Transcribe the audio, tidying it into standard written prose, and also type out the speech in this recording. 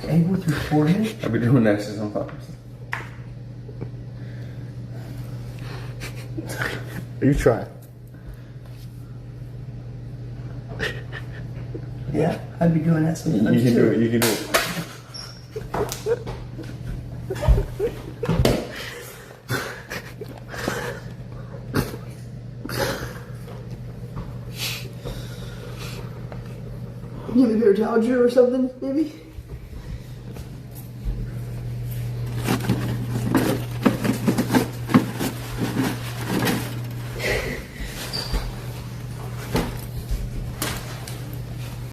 Egg with your forehead? I'll be doing that shit on purpose. You try. Yeah, I'd be doing that You sometimes can too. do it. You can do it. You have a paper towel, Drew, or something, maybe?